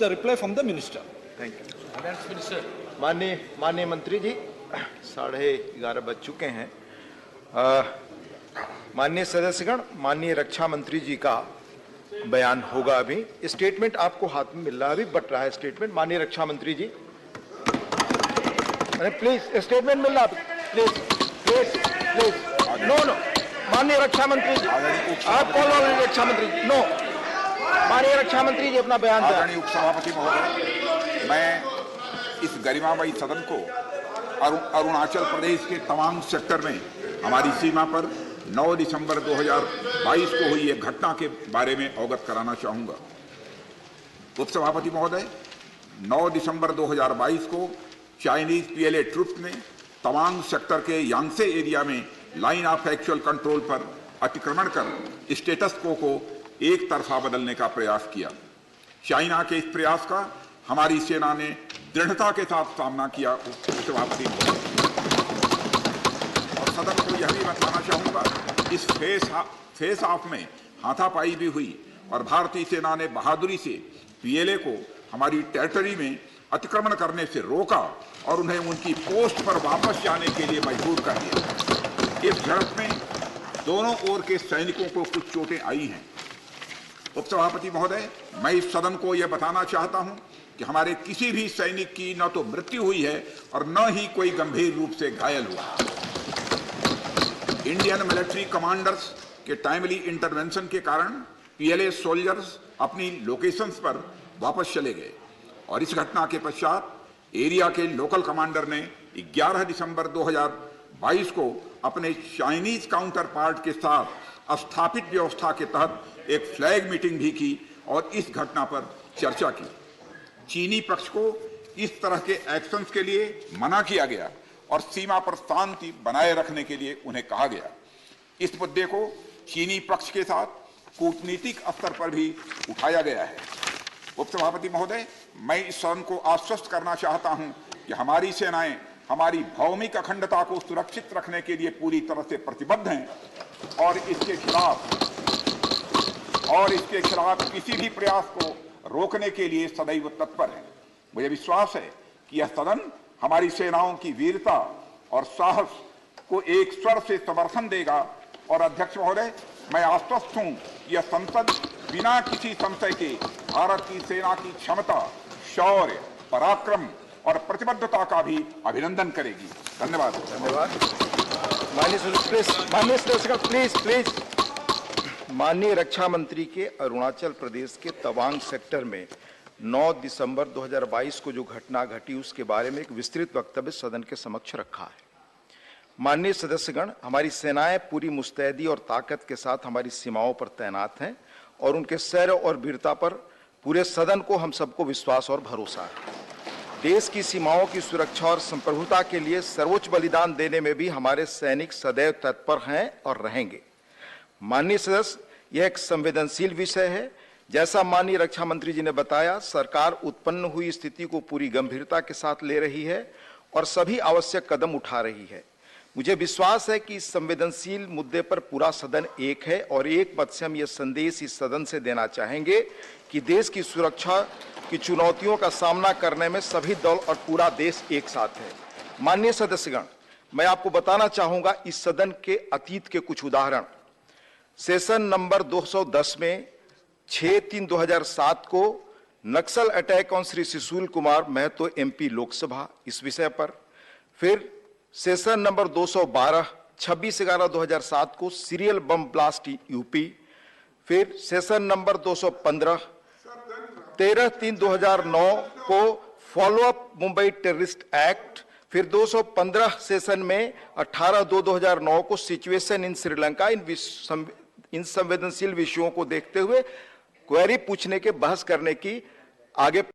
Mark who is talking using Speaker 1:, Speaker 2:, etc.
Speaker 1: the reply from the minister.
Speaker 2: Thank you. माननीय मंत्री जी, 11:30 बज चुके हैं। माननीय सदस्यगण, माननीय रक्षा मंत्री जी का बयान होगा। अभी स्टेटमेंट आपको हाथ में मिल रहा है, अभी बट रहा है स्टेटमेंट। माननीय रक्षा मंत्री जी, प्लीज स्टेटमेंट मिल रहा है, please please please. No no, माननीय रक्षा मंत्री जी, आप कॉल ऑन रक्षा मंत्री जी। नो, माननीय रक्षा मंत्री जी अपना बयान दें।
Speaker 3: आदरणीय उपसभापति महोदय, मैं इस गरिमामयी सदन को अरुणाचल प्रदेश के तवांग सेक्टर में हमारी सीमा पर 9 दिसंबर 2022 को हुई एक घटना के बारे में अवगत कराना चाहूंगा। उपसभापति महोदय, 9 दिसंबर 2022 को चाइनीज पीएलए ट्रुप्स ने तवांग सेक्टर के यांगसे एरिया में लाइन ऑफ एक्चुअल कंट्रोल पर अतिक्रमण कर स्टेटस को एक तरफा बदलने का प्रयास किया। चाइना के इस प्रयास का हमारी सेना ने दृढ़ता के साथ सामना किया। उपसभापति और सदन को यह भी बताना चाहूंगा, इस फेस ऑफ में हाथापाई भी हुई और भारतीय सेना ने बहादुरी से पीएलए को हमारी टेरिटरी में अतिक्रमण करने से रोका और उन्हें उनकी पोस्ट पर वापस जाने के लिए मजबूर कर दिया। इस झड़प में दोनों ओर के सैनिकों को कुछ चोटें आई हैं। उपसभापति महोदय, मैं इस सदन को यह बताना चाहता हूं कि हमारे किसी भी सैनिक की न तो मृत्यु हुई है और न ही कोई गंभीर रूप से घायल हुआ। इंडियन मिलिट्री कमांडर्स के टाइमली इंटरवेंशन के कारण पीएलए सोल्जर्स अपनी लोकेशंस पर वापस चले गए और इस घटना के पश्चात एरिया के लोकल कमांडर ने 11 दिसंबर 2022 को अपने चाइनीज काउंटर पार्ट के साथ स्थापित व्यवस्था के तहत एक फ्लैग मीटिंग भी की और इस घटना पर चर्चा की। चीनी पक्ष को इस तरह के एक्शंस के लिए मना किया गया और सीमा पर शांति बनाए रखने के लिए उन्हें कहा गया। इस मुद्दे को चीनी पक्ष के साथ कूटनीतिक स्तर पर भी उठाया गया है। उपसभापति महोदय, मैं इस सदन को आश्वस्त करना चाहता हूं कि हमारी सेनाएं हमारी भौमिक अखंडता को सुरक्षित रखने के लिए पूरी तरह से प्रतिबद्ध हैं और इसके खिलाफ किसी भी प्रयास को रोकने के लिए सदैव तत्पर है। मुझे विश्वास है कि यह सदन हमारी सेनाओं की वीरता और साहस को एक स्वर से समर्थन देगा और अध्यक्ष महोदय, मैं आश्वस्त हूं कि यह संसद बिना किसी संशय के भारत की सेना की क्षमता, शौर्य, पराक्रम और प्रतिबद्धता का भी अभिनंदन करेगी। धन्यवाद।
Speaker 2: माननीय रक्षा मंत्री के अरुणाचल प्रदेश के तवांग सेक्टर में 9 दिसंबर 2022 को जो घटना घटी उसके बारे में एक विस्तृत वक्तव्य सदन के समक्ष रखा है। माननीय सदस्यगण, हमारी सेनाएं पूरी मुस्तैदी और ताकत के साथ हमारी सीमाओं पर तैनात हैं और उनके शौर्य और वीरता पर पूरे सदन को, हम सबको विश्वास और भरोसा है। देश की सीमाओं की सुरक्षा और संप्रभुता के लिए सर्वोच्च बलिदान देने में भी हमारे सैनिक सदैव तत्पर हैं और रहेंगे। माननीय सदस्य, यह एक संवेदनशील विषय है। जैसा माननीय रक्षा मंत्री जी ने बताया, सरकार उत्पन्न हुई स्थिति को पूरी गंभीरता के साथ ले रही है और सभी आवश्यक कदम उठा रही है। मुझे विश्वास है कि इस संवेदनशील मुद्दे पर पूरा सदन एक है और एक मत से हम यह संदेश इस सदन से देना चाहेंगे कि देश की सुरक्षा की चुनौतियों का सामना करने में सभी दल और पूरा देश एक साथ है। माननीय सदस्यगण, मैं आपको बताना चाहूंगा इस सदन के अतीत के कुछ उदाहरण। सेशन नंबर 210 में 6/3/2007 को Naxal attack on Shri Sushil Kumar Mahto MP Lok Sabha, इस विषय पर। फिर सेशन नंबर 212 26/11/2007 को सीरियल बम ब्लास्ट यूपी। फिर सेशन नंबर 215 13/3/2009 को फॉलोअप मुंबई टेररिस्ट एक्ट। फिर 215 सेशन में 18/2/2009 को सिचुएशन इन श्रीलंका। इन संवेदनशील विषयों को देखते हुए क्वेरी पूछने के, बहस करने की आगे